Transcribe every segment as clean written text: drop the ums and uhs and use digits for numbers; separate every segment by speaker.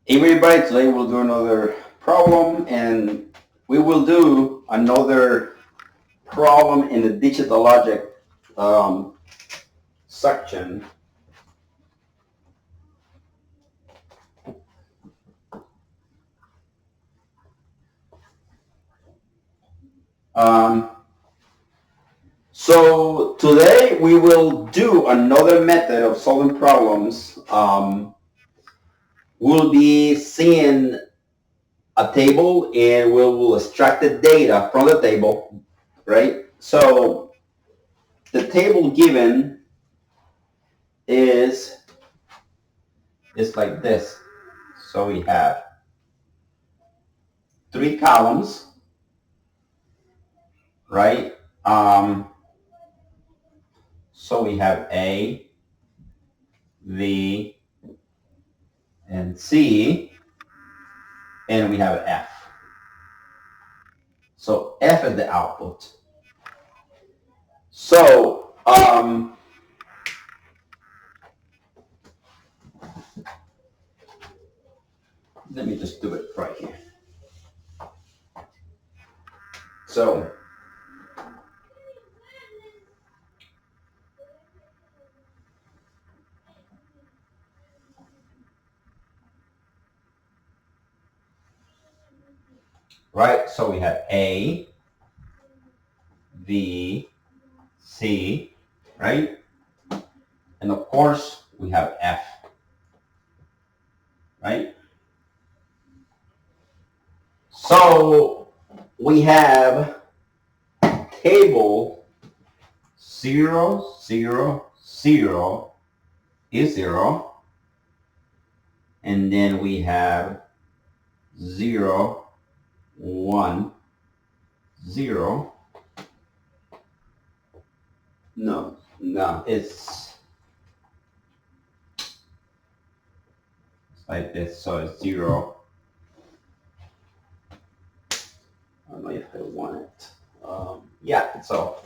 Speaker 1: Hey everybody, today we'll do another problem and we will do another problem in the digital logic um, section. Um, so today we will do another method of solving problems. We'll be seeing a table and we will extract the data from the table, right? So the table given is like this. So we have three columns, right? So we have A, V, and C, and we have F. So F is the output. So let me just do it right here. So right, so we have A, V, C, right? And of course we have F, right? So we have table 0, 0, 0 is 0. And then we have 0, 1, 0. No, it's like this. So it's 0. I don't know if I want it. Yeah, so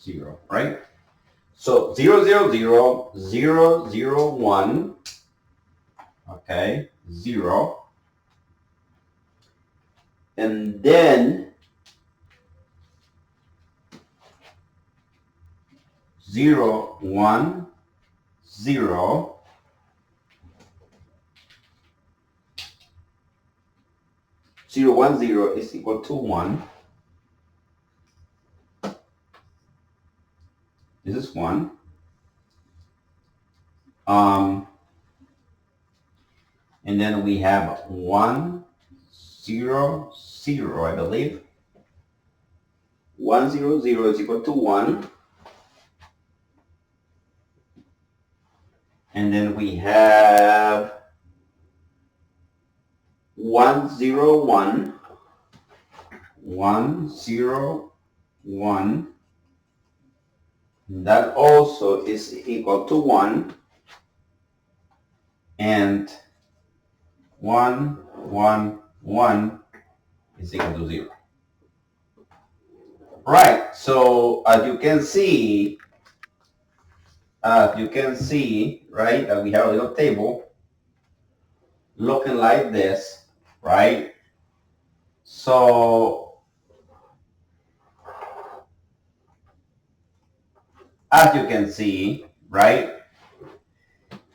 Speaker 1: 0, right? So 0, 0, 0, 0, 0, 1, okay, 0. And then 0, 1, 0. 0, 1, 0 is equal to 1. This is 1. And then we have 1, 0, 0, I believe. 1, 0, 0 is equal to 1. And then we have 1, 0, 1. 1, 0, 1. That also is equal to 1. And 1, 1, 1 is equal to 0. Right, so as you can see, right, that we have a little table looking like this, right? So as you can see, right,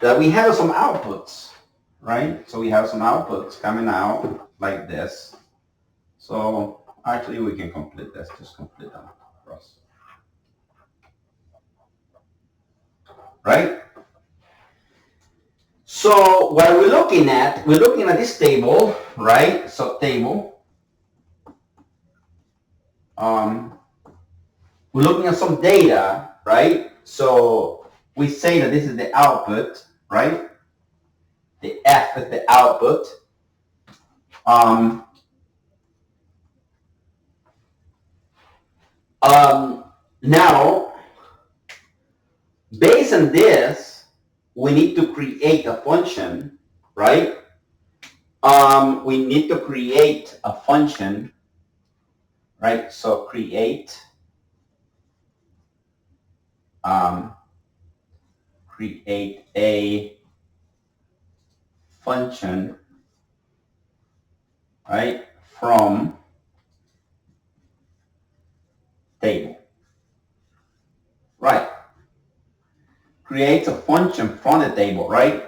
Speaker 1: that we have some outputs, right? So we have some outputs coming out like this. So actually we can complete this, just complete them for us. Right? So what we're looking at this table, right? So table, we're looking at some data, right? So we say that this is the output, right? The F is the output. Now, based on this, we need to create a function, right? We need to create a function, right? So create create a function, right, from table. Right. Create a function from the table, right?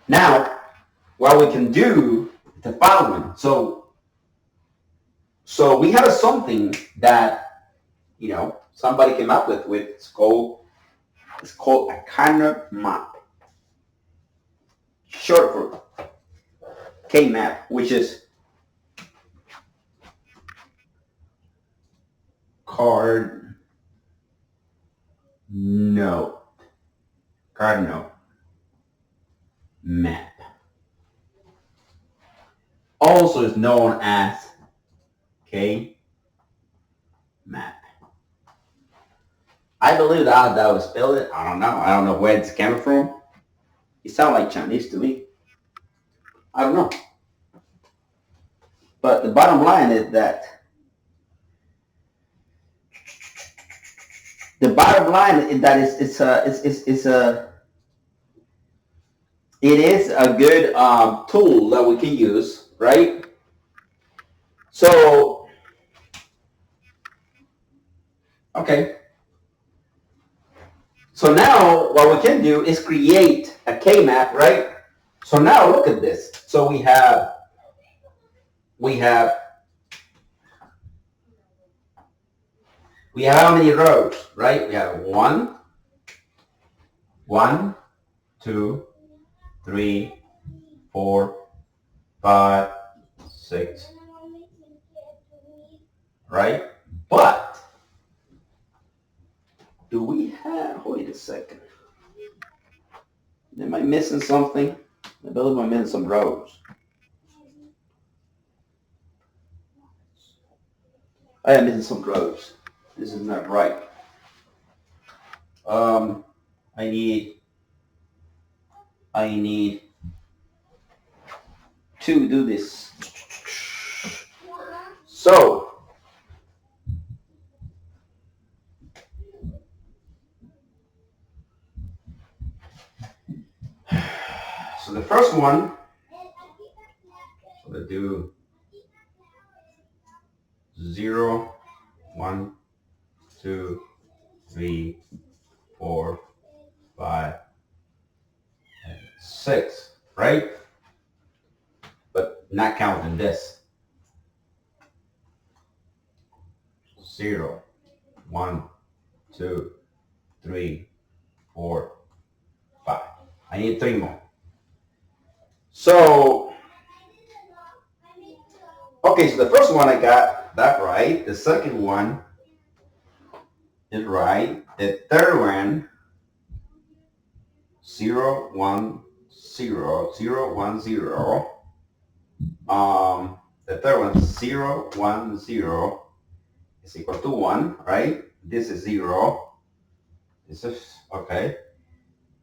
Speaker 1: Now, what we can do is the following. So we have something that somebody came up with. It's called a Karnaugh map, short for K-map, which is Cardinal Cardinal map. Also is known as K map. I believe that was spelled it. I don't know. I don't know where it's coming from. It sounds like Chinese to me. I don't know. But the bottom line is that it is a good tool that we can use, right? So okay. So now what we can do is create a K-map, right? So now look at this. So we have how many rows, right? We have one, two, three, 4, 5, 6, right? But do we have? Wait a second. Am I missing something? I believe I'm missing some rows. I am missing some rows. This is not right. I need to do this. So the first one, so let's do 0, 1, 2, 3, 4, 5, and 6, right? But not counting this. 0, 1, 2, 3, 4, 5. I need 3 more. So, okay, so the first one I got that right. The second one is right. The third one, 0, 1, 0, 0, 1, 0. The third one, 0, 1, 0 is equal to 1, right? This is 0. This is, okay.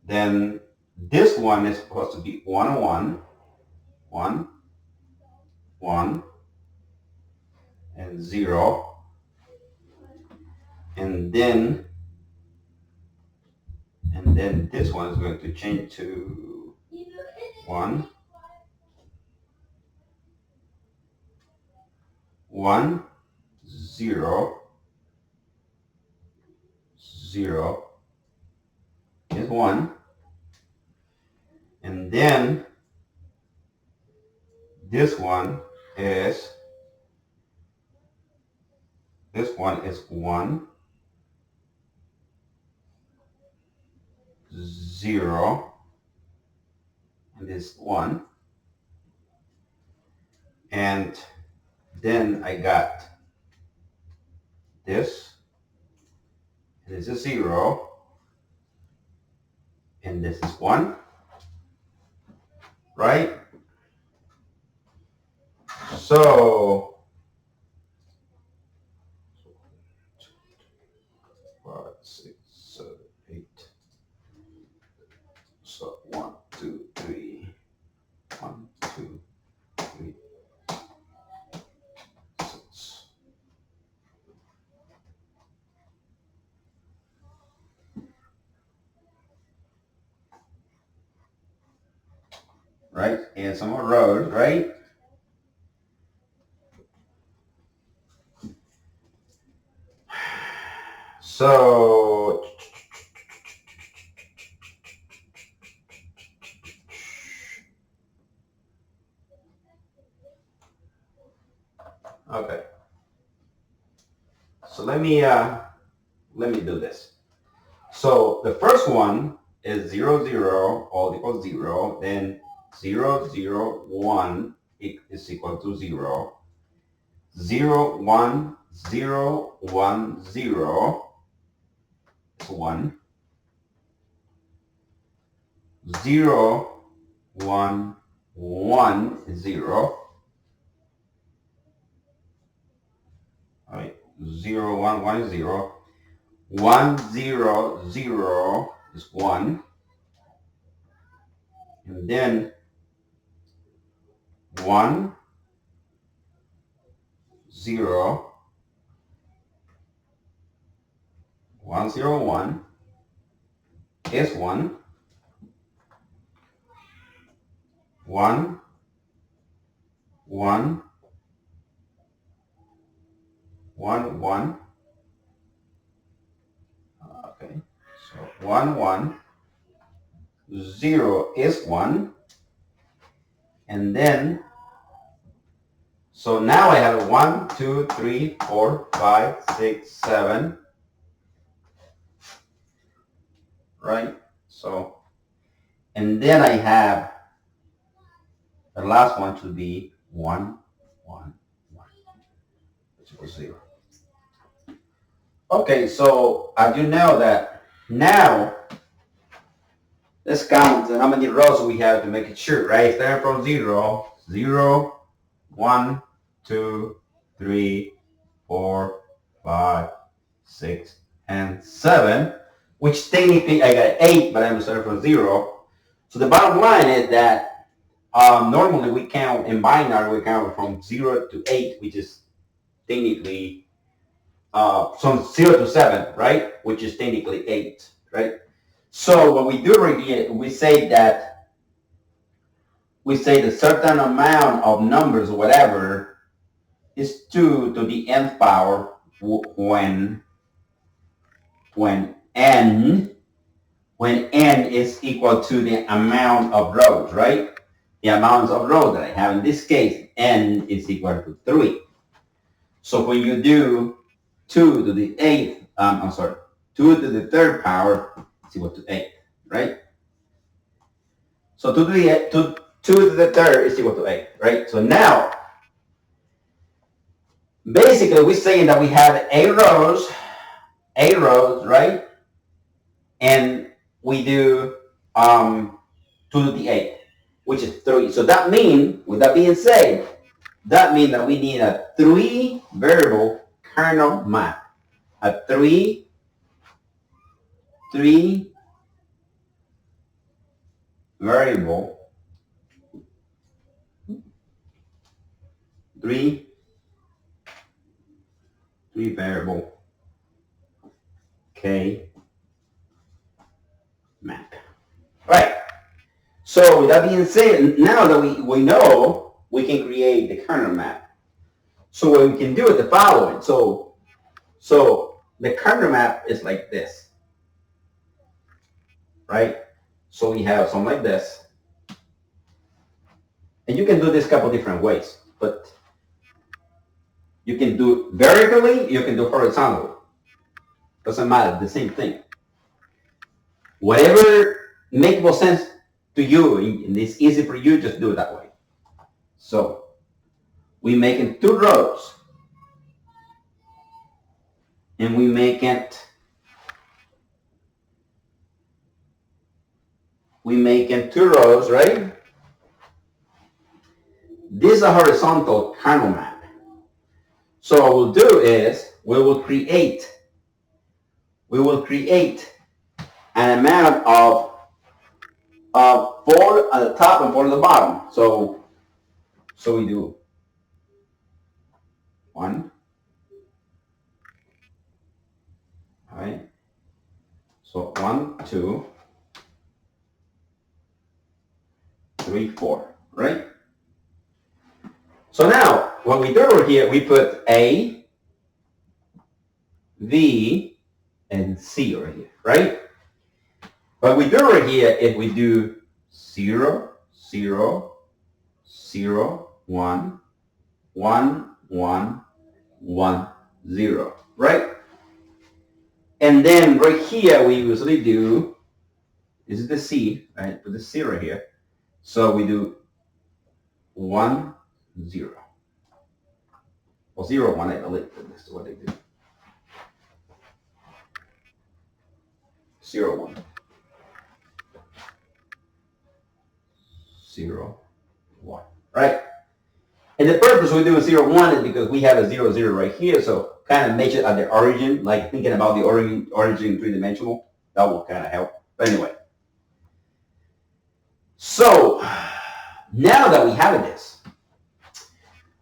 Speaker 1: Then this one is supposed to be 1, 1, 1, 1, and 0. And then this one is going to change to 1, 1, 0, 0 is 1. And then this one is 1, 0, and this 1. And then I got this, and this is 0, and this is 1, right? So 5, 6, 7, 8. So 1, 2, 3, 1, 2, 3, 6. get some more rows, right? So okay. So let me do this. So the first one is 0, 0, all equals 0. Then 0, 0, 1 is equal to 0. 0, 1, 0, 1, 0 is 1. 0, 1, 1 is 0. All right. 0, 1, 1 is 0. 1, 0, 0 is 1. And then 1, 0, 1, 0, 1 is 1. 1, 1, 1, 1. Okay. So 1, 1. 0 is 1. And then, so now I have 1, 2, 3, 4, 5, 6, 7. Right? So, and then I have the last one to be 1, 1, 1, which equals 0. Okay, so as you know that now, let's count how many rows we have to make it sure, right? Starting from 0, 0, 1, 2, 3, 4, 5, 6, and 7, which technically I got 8, but I'm starting from 0. So the bottom line is that normally we count in binary, we count from 0 to 8, which is technically from 0 to 7, right? Which is technically 8, right? So what we do right here, we say the certain amount of numbers, whatever, is 2 to the nth power when n is equal to the amount of rows, right? The amount of rows that I have in this case, n is equal to 3. So when you do 2 to the 8th, 2 to the third power is equal to 8, right? So 2 to the third is equal to 8, right? So now, basically we're saying that we have 8 rows, right? And we do 2 to the 8th, which is 3. So that means, with that being said, that means that we need a 3 variable kernel map. A 3 variable 3 variable K map. Right. So with that being said, now that we know, we can create the kernel map. So what we can do is the following. So the kernel map is like this, right? So we have something like this. And you can do this a couple different ways, but you can do vertically, you can do horizontally. Doesn't matter, the same thing. Whatever makes more sense to you and it's easy for you, just do it that way. So we make it 2 rows. And we make it 2 rows, right? This is a horizontal kernel map. So what we'll do is we will create an amount of 4 at the top and 4 at the bottom. So we do 1, all right? So 1, 2, 3, 4, right? So now, what we do over here, we put A, V, and C over here, right? What we do over here, if we do 0, 0, 0, 1, 1, 1, 1, 0, right? And then right here, we usually do, this is the C, right? Put the 0 here. So we do 1, 0. Or 0, 1, I believe. This is what they do. 0, 1. 0, 1, right? And the purpose we do 0, 1 is because we have a 0, 0 right here, so kind of make it at the origin, like thinking about the origin three-dimensional. That will kind of help. But anyway. So, now that we have this,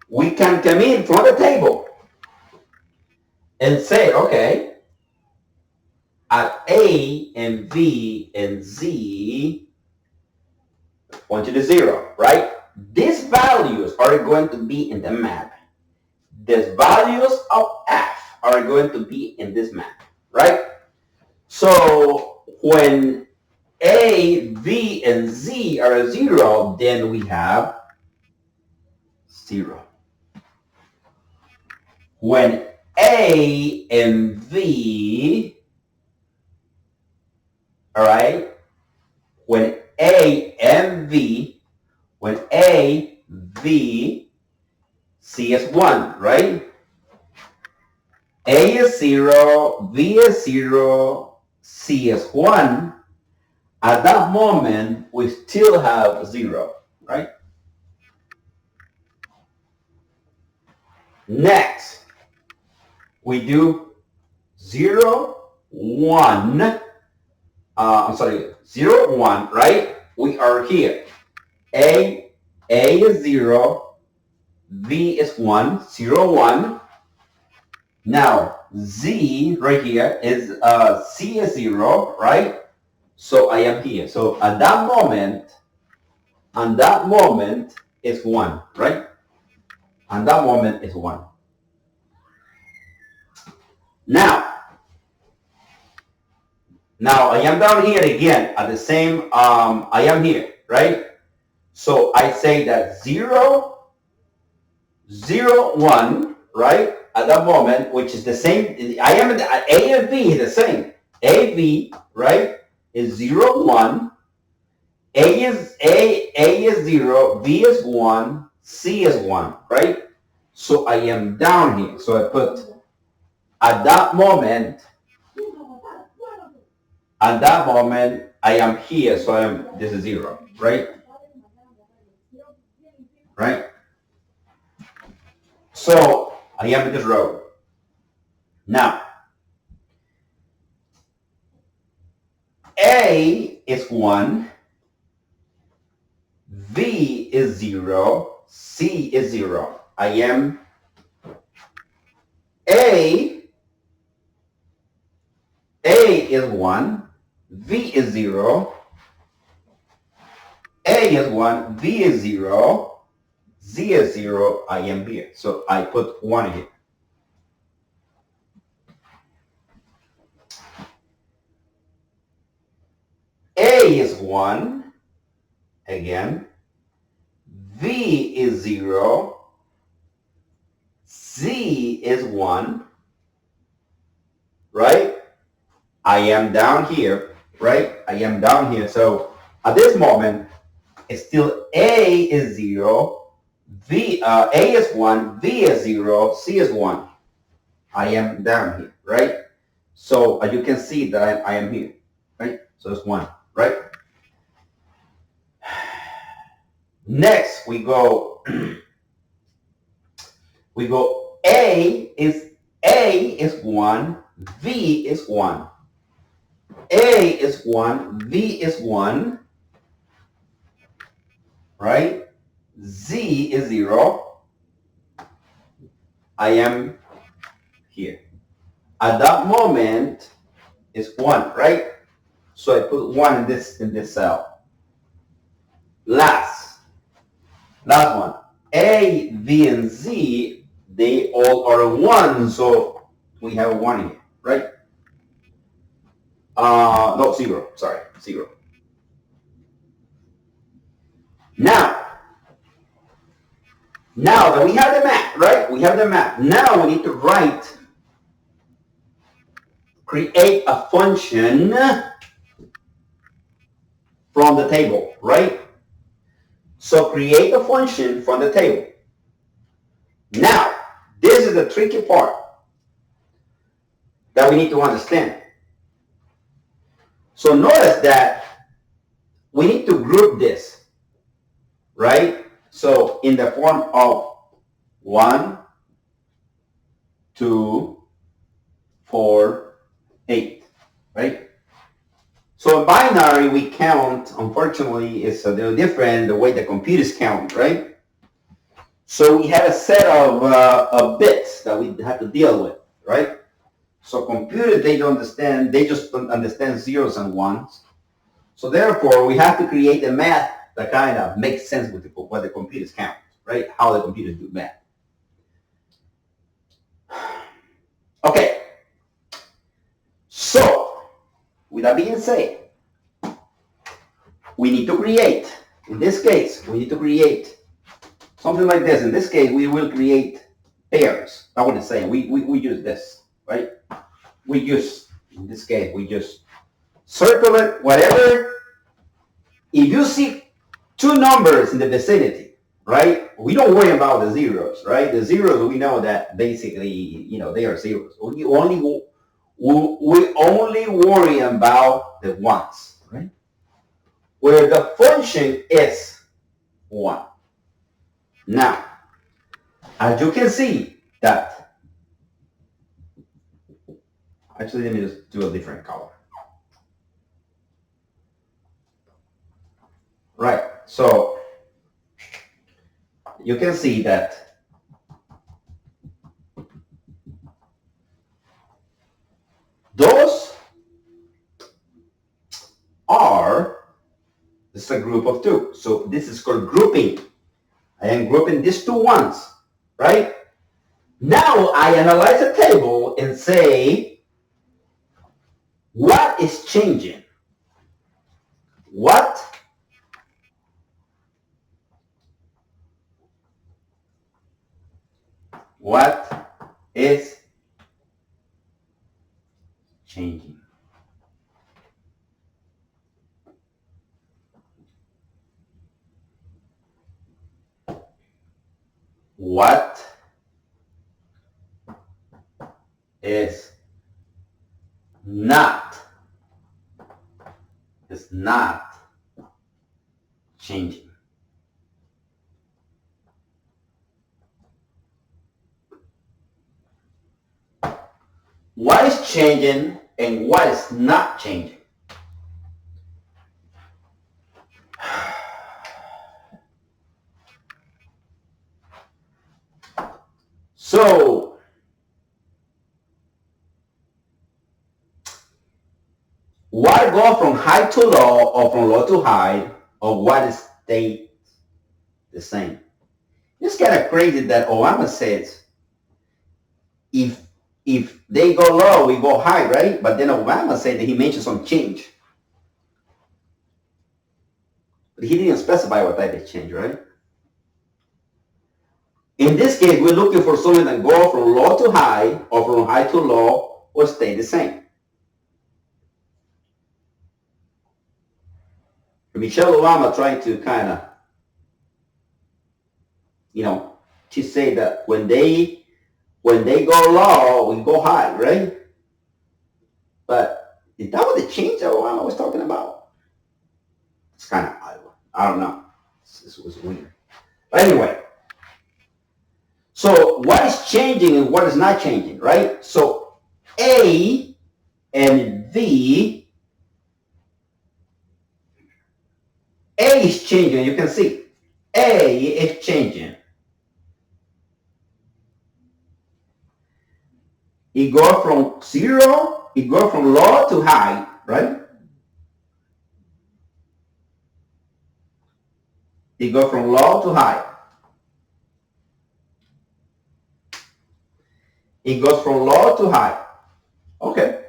Speaker 1: we can come in from the table and say, okay, at A and V and Z, point to the 0, right? These values are going to be in the map. The values of F are going to be in this map, right? So when A, V, and Z are 0, then we have 0. When A and V, all right, when A and V, when A, V, C is 1, right? A is 0, V is 0, C is 1. At that moment, we still have 0, right? Next, we do 0, 1. 0, 1, right? We are here. A is 0, V is 1, 0, 1. Now, Z right here is C is 0, right? So I am here. So at that moment is 1, right? And that moment is 1. Now I am down here again at the same, I am here, right? So I say that 0, 0, 1, right? At that moment, which is the same, I am, A and V is the same. A, V, right, is 0, 1. A is 0, V is 1, C is 1, right? So I am down here. So I put, at that moment, I am here. So this is 0, right? Right? So I am in this row. Now, A is 1, V is 0, C is 0. I am A is 1, V is 0, A is 1, V is 0, Z is 0, I am here. So I put 1 here. A is 1, again. V is 0, Z is 1, right? I am down here, right? I am down here. So at this moment, it's still A is 0, A is 1, V is 0, C is 1. I am down here, right? So as you can see that I am here, right? So it's 1, right? Next, we go A is 1, V is 1. A is 1, V is 1, right? Z is 0. I am here. At that moment, it's 1, right? So I put 1 in this cell. Last, Last one. A, B, and Z, they all are 1, so we have 1 here, right? No, 0. Sorry, 0. Now that we have the map, right? We have the map. Now we need to create a function from the table, right? So create a function from the table. Now, this is the tricky part that we need to understand. So notice that we need to group this, right? So in the form of 1, 2, 4, 8, right? So in binary, we count, unfortunately, it's a little different the way the computers count, right? So we have a set of bits that we have to deal with, right? So computers, they don't understand, they just don't understand zeros and ones. So therefore, we have to create a math that kind of makes sense with what the computers count, right? How the computers do math. Okay. So, with that being said, we need to create, in this case, we need to create something like this. In this case, we will create pairs. I wouldn't say, we use this, right? In this case, we just circle it, whatever. If you see two numbers in the vicinity, right? We don't worry about the zeros, right? The zeros, we know that basically, they are zeros. We only worry about the ones, right? Where the function is 1. Now, as you can see that, actually, let me just do a different color. Right, so you can see that those this is a group of 2. So this is called grouping. I am grouping these 2 ones, right? Now I analyze the table and say, what is changing? What is changing? What is not changing? What is changing and what is not changing? So what go from high to low or from low to high, or what stay the same? It's kind of crazy that Obama says if they go low, we go high, right? But then Obama said that he mentioned some change. But he didn't specify what type of change, right? In this case, we're looking for something that go from low to high or from high to low or stay the same. Michelle Obama tried to kind of, to say that when they go low, we go high, right? But is that what the change that Obama was talking about? It's kind of odd. I don't know. This was weird. But anyway, so what is changing and what is not changing, right? So A and V, A is changing. You can see A is changing. It goes from 0, it goes from low to high, right? It goes from low to high. It goes from low to high. Okay,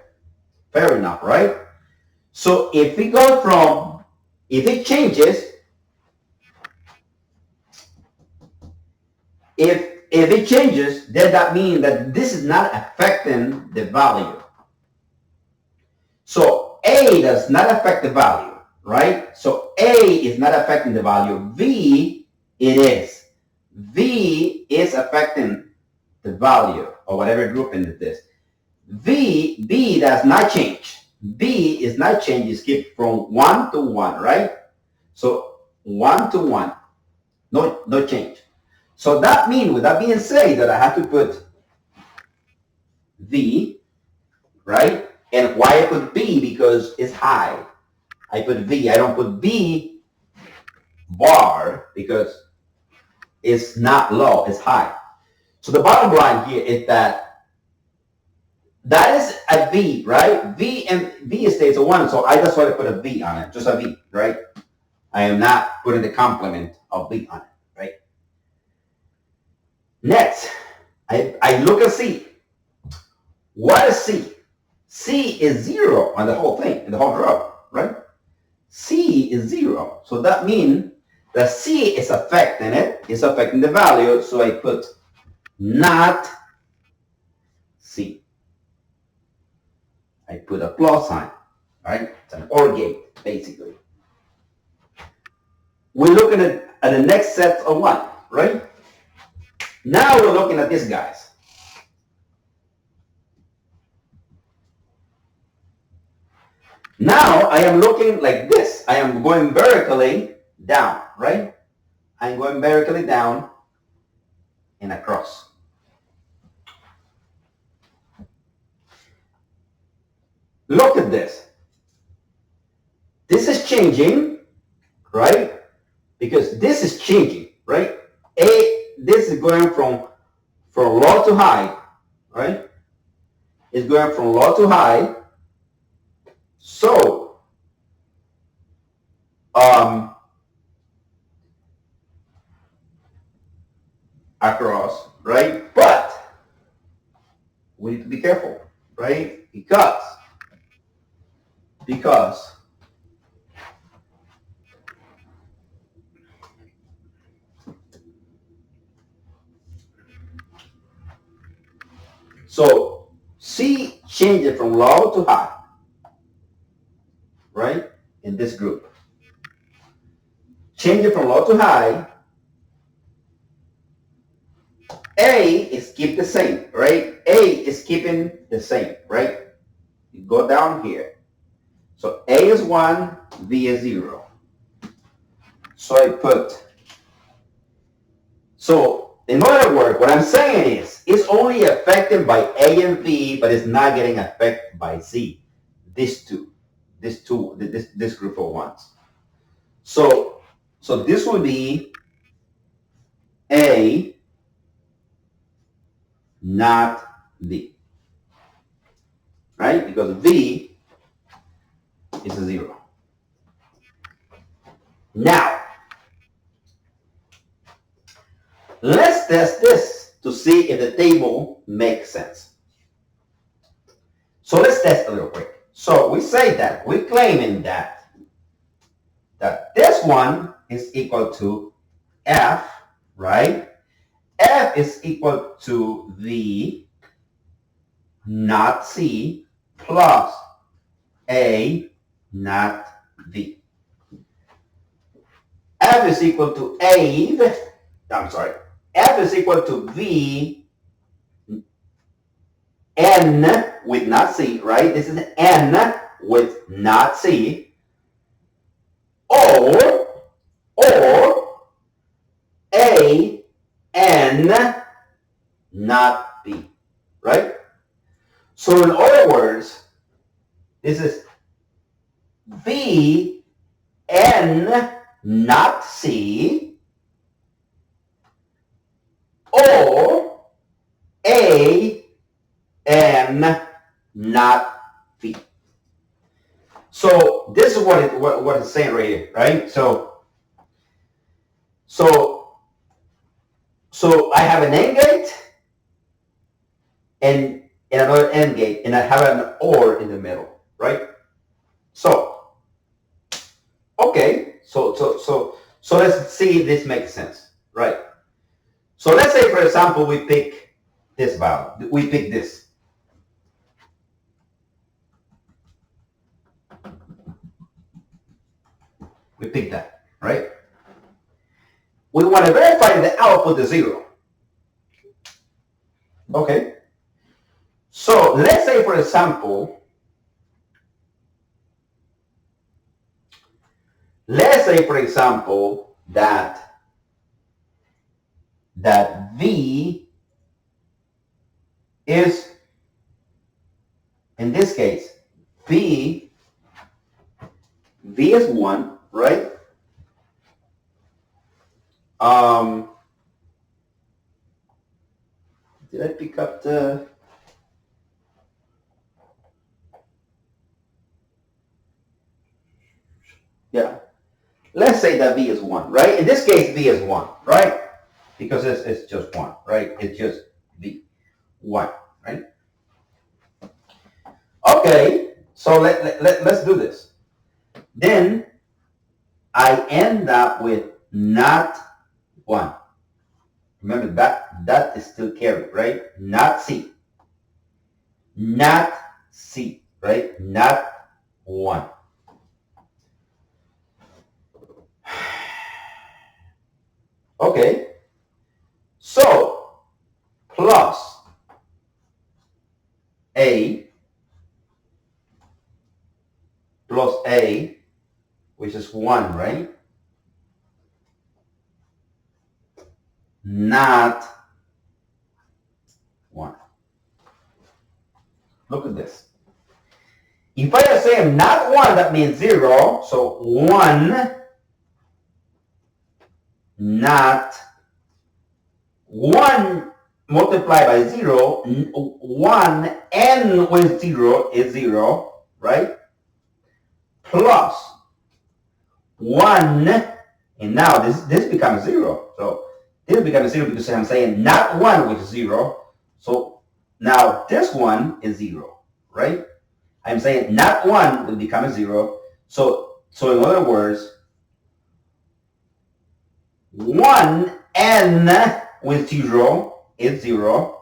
Speaker 1: fair enough, right? So if it changes, if it changes, then that means that this is not affecting the value. So A does not affect the value, right? So A is not affecting the value. V, it is. V is affecting the value or whatever grouping it is. B does not change. B is not change. It's keep from 1 to 1, right? So 1 to 1, no change. So that means, with that being said, that I have to put V, right? And why I put B? Because it's high. I put V. I don't put B bar because it's not low, it's high. So the bottom line here is that is a V, right? V and V stays a 1, so I just want to put a V on it, just a V, right? I am not putting the complement of V on it, right? Next, I look at C. What is C? C is 0 on the whole thing, in the whole drop, right? C is 0. So that means that C is affecting it, it's affecting the value, so I put not C. I put a plus sign, right? It's an OR gate, basically. We're looking at the next set of 1, right? Now we're looking at these guys. Now I am looking like this. I am going vertically down, right? I'm going vertically down and across. Look at this. This is changing, right? Because this is changing, right? This is going from low to high, right? It's going from low to high. So, across, right? But we need to be careful, right? Because so C changes from low to high, right? In this group. Change it from low to high. A is keep the same, right? A is keeping the same, right? You go down here. So A is 1, V is 0. So I put, so in other words, what I'm saying is, it's only affected by A and V, but it's not getting affected by C. This group of ones. So this would be A, not V, right? Because V is a 0. Now, let's test this to see if the table makes sense. So let's test a little quick. So we say that, we're claiming that this one is equal to F, right? F is equal to V, not C, plus A, not V. F is equal to F is equal to V, N with not C, right? This is N with not C, or A, N, not B, right? So in other words, this is V, N, not C, or A, N, not V. So this is what it's saying right here, right? So I have an AND gate, and another AND gate, and I have an OR in the middle, right? So, okay, so let's see if this makes sense, right? So let's say, for example, we pick this value. We pick this. We pick that, right? We want to verify the output is 0. Okay. So let's say, for example, that V is, in this case, V is 1, right? Did I pick up the... Yeah. Let's say that V is 1, right? In this case, V is 1, right? Because it's just 1, right? It's just V, 1, right? Okay, so let's do this. Then I end up with not 1. Remember that is still carry, right? Not C. Not C, right? Not 1. Okay. So plus A, which is 1, right? Not 1. Look at this. If I say I'm not 1, that means 0. So 1, not 1 multiplied by 0, 1 n with 0 is 0, right? Plus 1, and now this becomes 0. So this becomes 0 because I'm saying not 1, which is 0. So now this one is 0, right? I'm saying not 1 will become a 0. So in other words, 1 n with 0 is 0.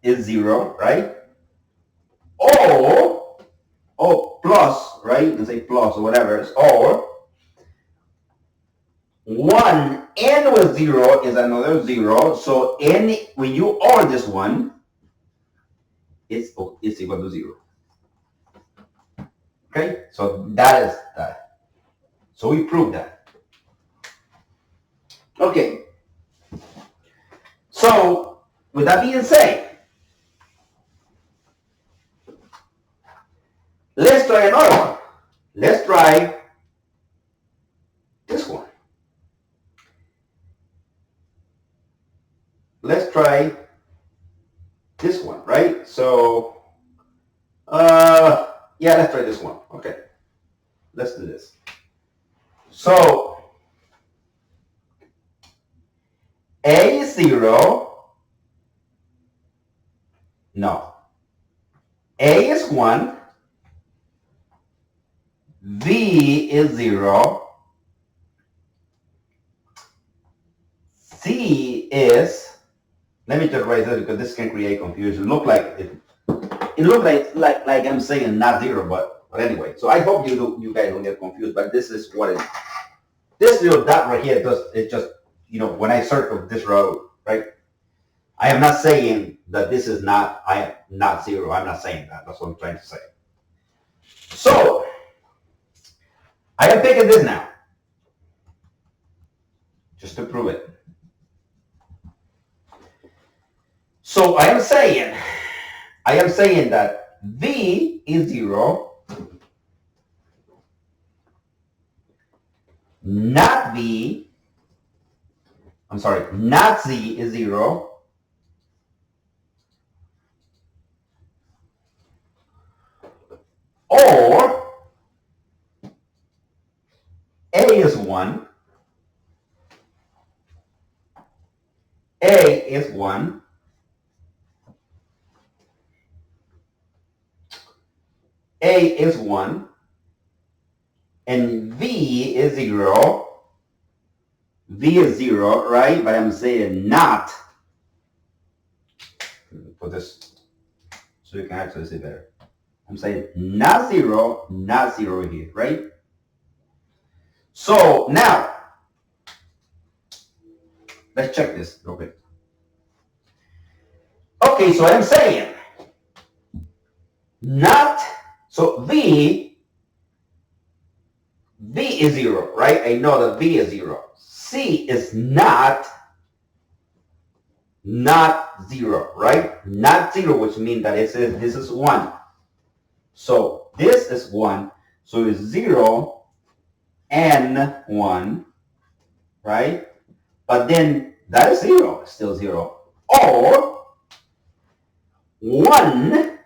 Speaker 1: Is 0, right? Or plus, right? You can say plus or whatever. Or 1 n with 0 is another 0. So n, when you OR this one, it's equal to 0. Okay? So that is that. So we proved that. Okay. So with that being said, let's try another one. Let's try this one. Let's try this one, right? So, yeah, let's try this one. Okay. Let's do this. So, A is 0. No. A is 1. V is 0. C is, let me just write this because this can create confusion. It look like I'm saying not 0, but anyway. So I hope you guys don't get confused, but this is what it is. This little dot right here it just, when I circle this row, right? I am not saying that this is not, I am not 0. I'm not saying that. That's what I'm trying to say. So, I am picking this now. Just to prove it. So I am saying that V is 0, not Z is 0, or A is 1, A is 1, A is 1 and V is 0. V is 0, right? But I'm saying not. Put this so you can actually see better. I'm saying not 0 here, right? So now, let's check this real quick. Okay, so I'm saying not, so V is 0, right? I know that V is 0. C is not 0, right? Not 0, which means that this is 1. So this is 1. So it's 0 and 1, right? But then that is 0, still 0. Or 1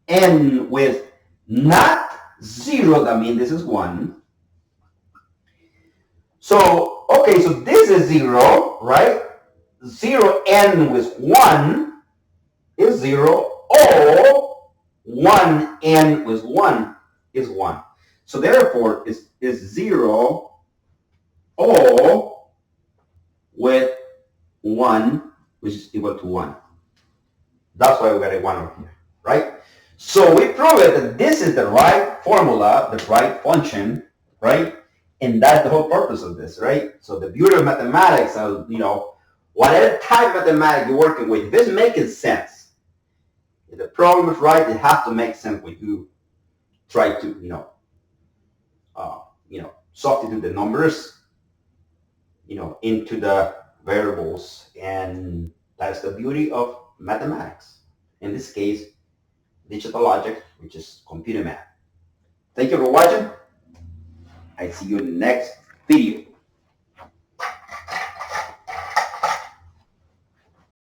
Speaker 1: and with not 0, that means this is 1. So, okay, so this is 0, right? 0 and with 1 is 0, or 1 and with 1 is 1. So therefore, it's 0 or with 1, which is equal to 1. That's why we got a 1 over here, right? So we prove it that this is the right formula, the right function, right? And that's the whole purpose of this, right? So the beauty of mathematics, whatever type of mathematics you're working with, if it's making sense, if the problem is right, it has to make sense when you try to, substitute the numbers, into the variables, and that's the beauty of mathematics. In this case, digital logic, which is computer math. Thank you for watching. I see you in the next video.